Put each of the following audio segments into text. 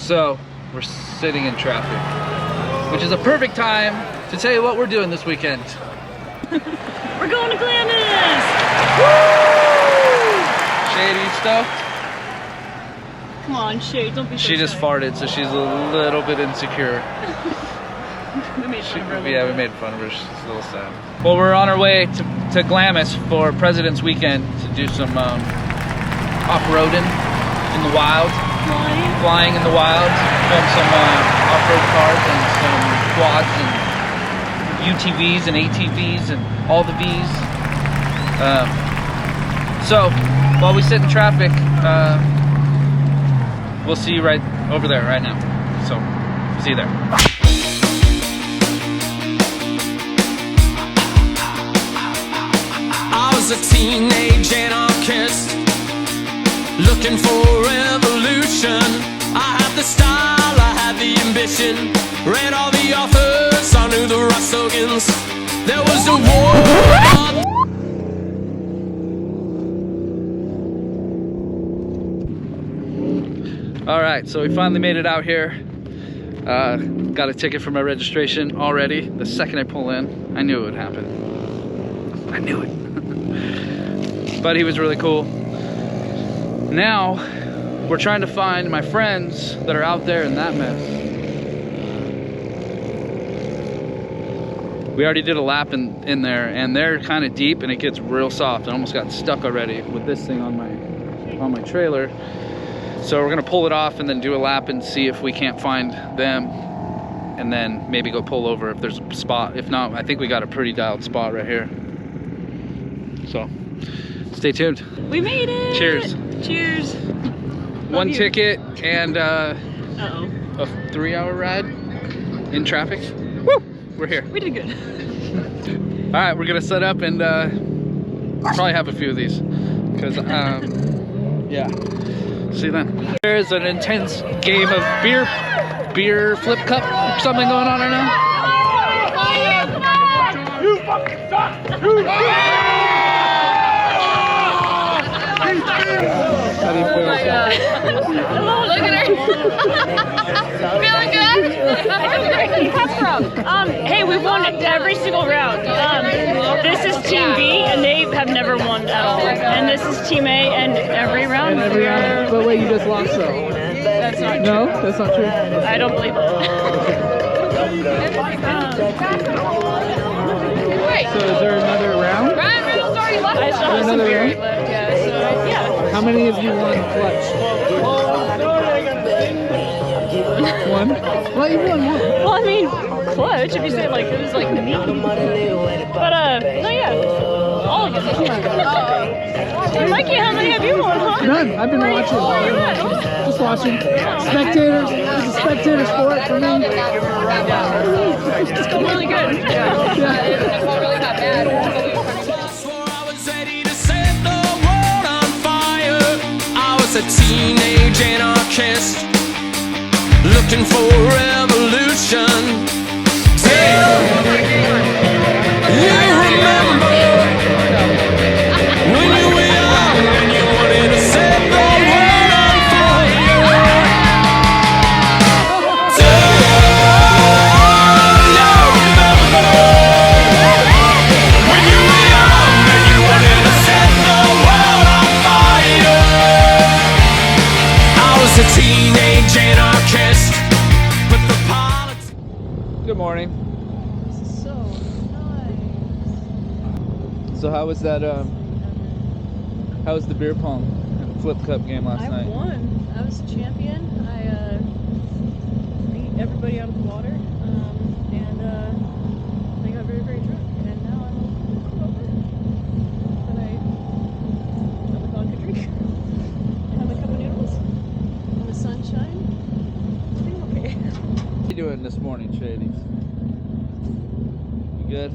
So we're sitting in traffic, which is a perfect time to tell you what we're doing this weekend. We're going to Glamis! Woo! Shady stoked? Come on, Shade, don't be so She just shy. farted, so she's a little bit insecure. We made fun of her. Yeah, we made fun of her. She's a little sad. Well, we're on our way to Glamis for Presidents Weekend to do some off-roading in the wild. Flying in the wild. Film some off-road cars and some quads and UTVs and ATVs and all the Vs. So, while we sit in traffic, we'll see you right over there right now. So, see you there. I was a teenage anarchist looking for revolution. I had the style, I had the ambition. Read all the authors, I knew the right slogans. There was a war. All right, so we finally made it out here. Got a ticket for my registration already. The second I pull in, I knew it would happen. I knew it. But he was really cool. Now, we're trying to find my friends that are out there in that mess. We already did a lap in there, and they're kind of deep, and it gets real soft. I almost got stuck already with this thing on my trailer. So we're gonna pull it off and then do a lap and see if we can't find them, and then maybe go pull over if there's a spot. If not, I think we got a pretty dialed spot right here. So, stay tuned. We made it! Cheers. Cheers. One ticket and Uh-oh. a 3-hour ride in traffic. Woo! We're here. We did good. All right, we're gonna set up and probably have a few of these, because yeah. See you then. There's an intense game of beer flip cup or something going on right now. You fucking suck! How do you feel? Look at her. Feeling good? Where did you come from? Hey, we've won every single round. This is Team B, and they have never won at all. And this is Team A, and every round. But wait, you just lost though. That's not true. No, that's not true. I don't believe it. So is there another round? I still have some beer left, yeah. So, yeah. How many of you won clutch? One? Well, you won one. Well, I mean, clutch, if you say like, it was like me. But, no, yeah. All of them. Mikey, how many have you won, huh? None. I've been watching. Where are you at? Just watching. Spectators. It's a spectator sport for me. It's completely good. A teenage anarchist looking for revolution. Till you remember when you were young and you wanted to set the world on fire. Till you remember when you were young and you wanted to set the world on fire. I was a teenage anarchist, but the politics. Good morning. This is so nice. So how was that? How was the beer pong and flip cup game last I night? won. I was a champion. I beat everybody out of the water, and they got very, very drunk. And now I'm over. But I have a vodka drink. I have a cup of noodles in the sunshine. I think I'm okay. What are you doing this morning, Shadies? You good?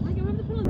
Mike, I'm having to put on.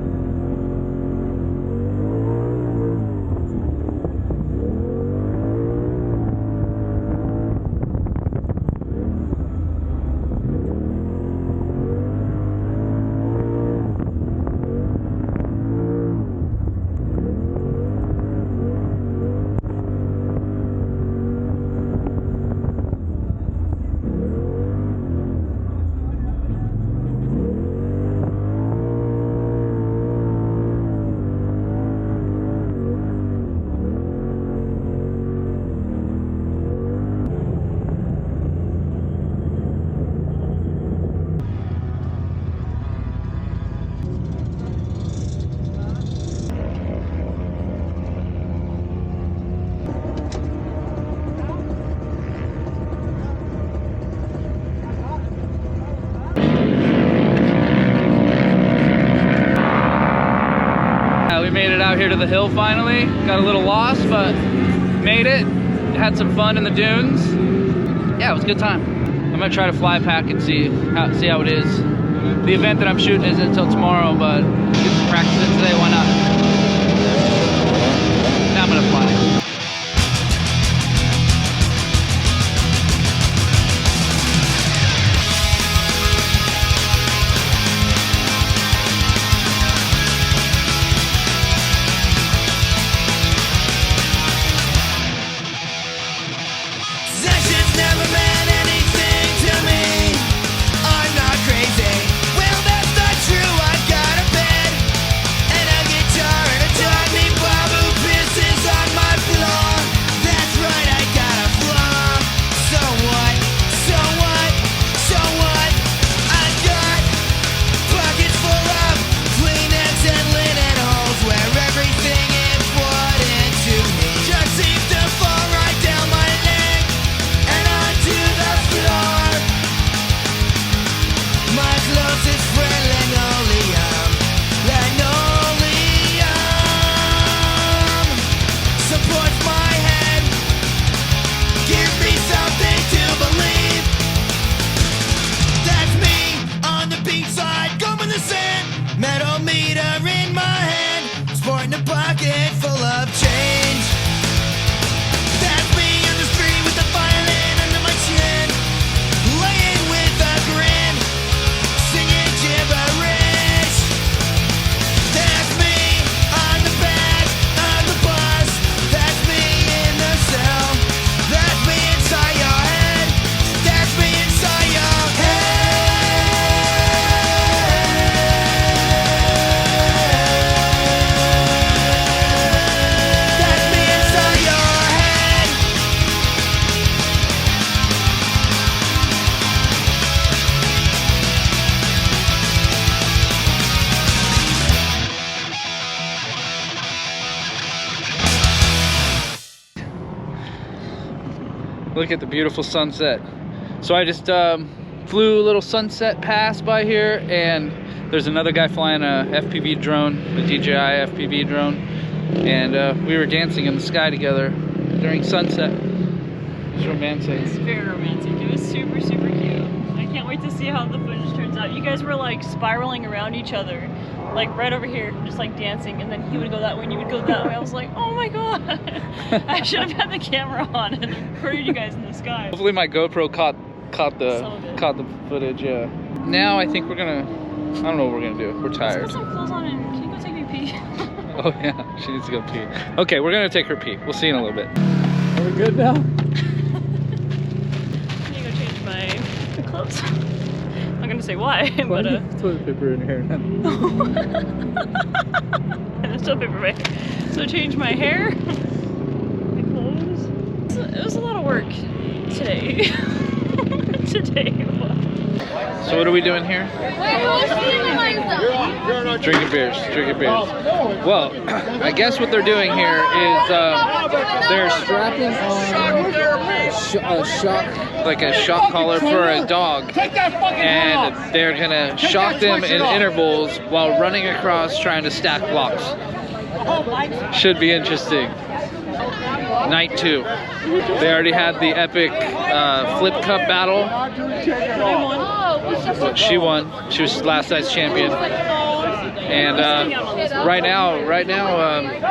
out here to the hill finally. Got a little lost, but made it. Had some fun in the dunes. Yeah, it was a good time. I'm gonna try to fly pack and see how it is. The event that I'm shooting isn't until tomorrow, but get some practice in today, why not? Now I'm gonna fly. Look at the beautiful sunset. So I just flew a little sunset pass by here, and there's another guy flying a FPV drone, the DJI FPV drone, and we were dancing in the sky together during sunset. It's romantic. It's very romantic. It was super, super cute. I can't wait to see how the footage turns out. You guys were like spiraling around each other, like right over here, just like dancing, and then he would go that way and you would go that way. I was like, oh my god. I should have had the camera on and recorded you guys in the sky. Hopefully my GoPro caught the footage. Yeah. Now I think we're gonna, I don't know what we're gonna do. We're tired. Let's put some clothes on and can you go take me a pee? Oh yeah, she needs to go pee. Okay, we're gonna take her pee. We'll see you in a little bit. Are we good now? I'm gonna go change my clothes. I'm not gonna say why, but toilet paper in here. And there's still paper right. So change my hair, my clothes. It was a lot of work today. So what are we doing here? Drinking beers. Well, I guess what they're doing here is they're strapping on a shock collar for a dog, and they're gonna shock them in intervals while running across trying to stack blocks. Should be interesting. Night 2. They already had the epic flip cup battle. She won. She was last night's champion. And right now,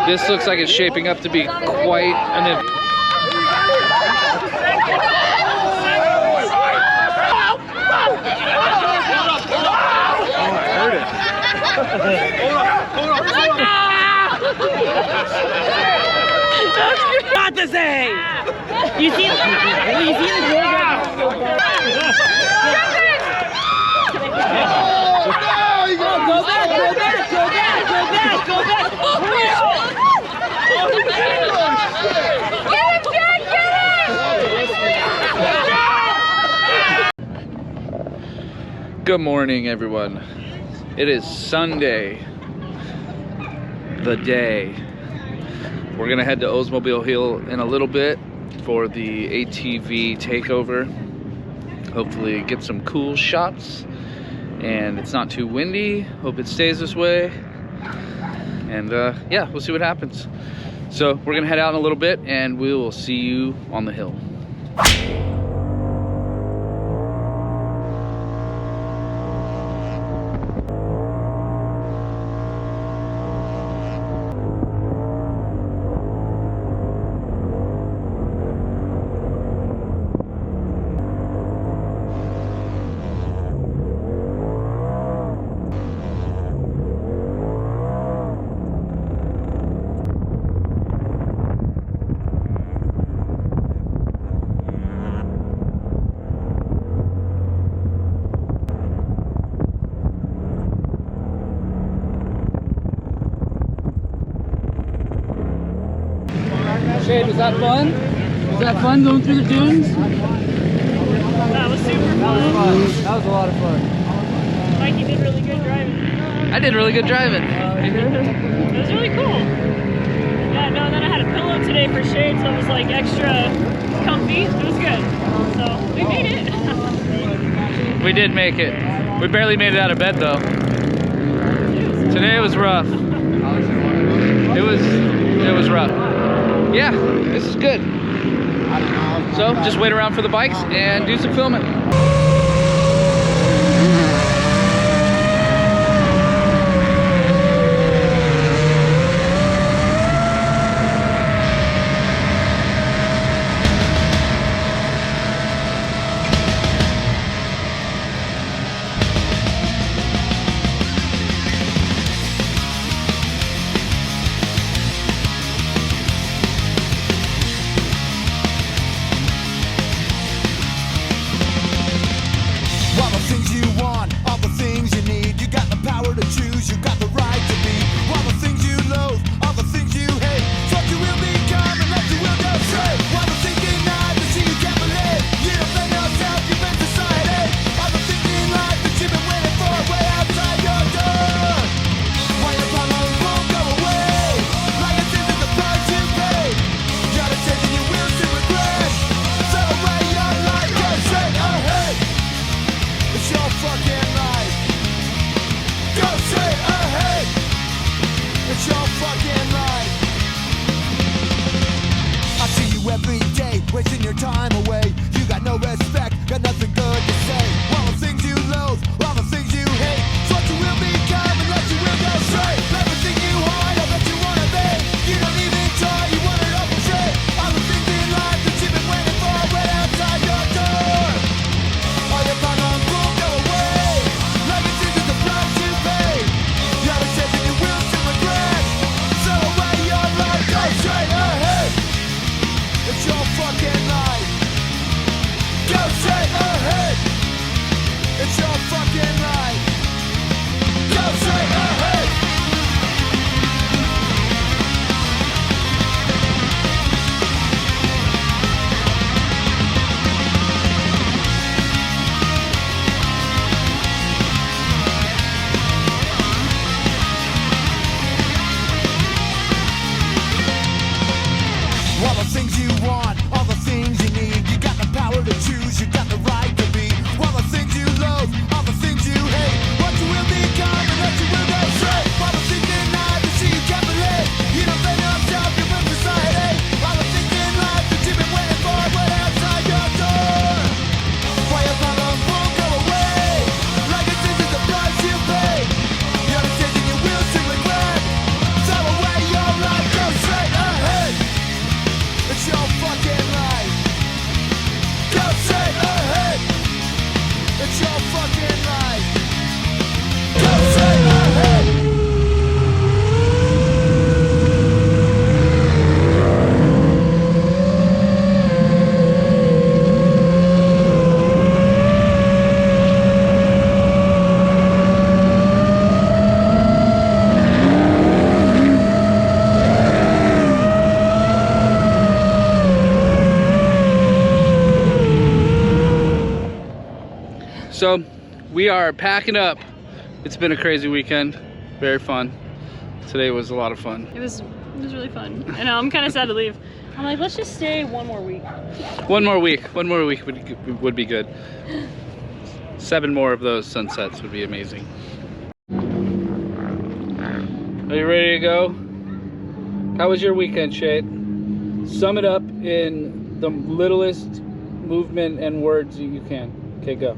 this looks like it's shaping up to be quite an event. Oh, I heard it. Not to say. You see the program? Go back. Good morning, everyone. It is Sunday, the day. We're gonna head to Oldsmobile Hill in a little bit for the ATV takeover. Hopefully get some cool shots, and it's not too windy. Hope it stays this way. And yeah, we'll see what happens. So we're gonna head out in a little bit and we will see you on the hill. Shade, was that fun? Was that fun going through the dunes? That was super fun. That was a lot of fun. Mikey did really good driving. I did really good driving. It was really cool. Yeah, no, and then I had a pillow today for shade, so it was like extra comfy. It was good. So we made it. We did make it. We barely made it out of bed though. Today was rough. It was rough. Yeah, this is good. So just wait around for the bikes and do some filming. Wasting your time away, you got no respect, got nothing good to say. All the things you loathe, all the things you hate, it's what you will become unless you will go straight. Everything you hide, I bet you wanna be. You don't even try, you want it all straight. All the things in life that you've been waiting for, right outside your door. All your problems will go away, like it's easy the price you pay. You're a shame and you will still regret. So away your life, go straight ahead. It's your fucking life. Go straight ahead. It's your fucking life. Go straight ahead. All the things you want, all the things you need, you got the power to choose, you got the right to be. All the things you loathe, all the things you hate, what you will become and what you will go straight. All the things in life that you can't believe, you don't blame yourself, you blame society. All the things in life that you've been waiting for, right outside your door. Why your problems won't go away, like it's easy the price you pay. You're the decision you will soon regret. Throw away your life, go straight ahead. It's your fucking life. Go straight ahead. It's your fucking life. Go straight ahead. So we are packing up. It's been a crazy weekend, very fun. Today was a lot of fun. It was really fun. I know, I'm kind of sad to leave. I'm like, let's just stay one more week. One more week would be good. 7 more of those sunsets would be amazing. Are you ready to go? How was your weekend, Shade? Sum it up in the littlest movement and words you can. Okay, go.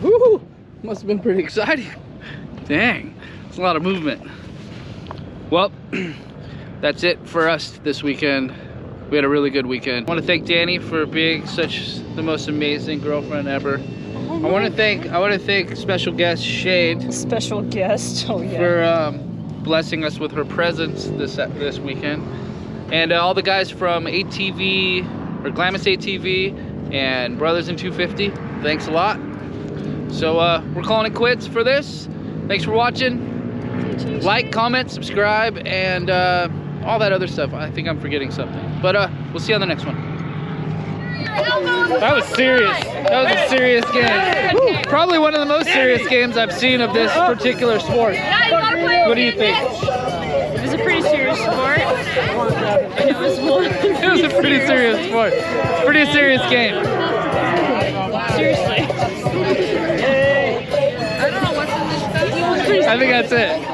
Woo! Must have been pretty exciting. Dang, it's a lot of movement. Well, that's it for us this weekend. We had a really good weekend. I want to thank Danny for being such the most amazing girlfriend ever. I want to thank special guest Shade. Special guest. Oh yeah. For blessing us with her presence this weekend, and all the guys from ATV or Glamis ATV and Brothers in 250. Thanks a lot. So we're calling it quits for this. Thanks for watching. Like, comment, subscribe, and all that other stuff. I think I'm forgetting something, but we'll see you on the next one. That was serious. That was a serious game. Woo. Probably one of the most serious games I've seen of this particular sport. What do you think? It was a pretty serious sport. And it was one. It was a pretty serious sport. Pretty serious game. Seriously. I think that's it.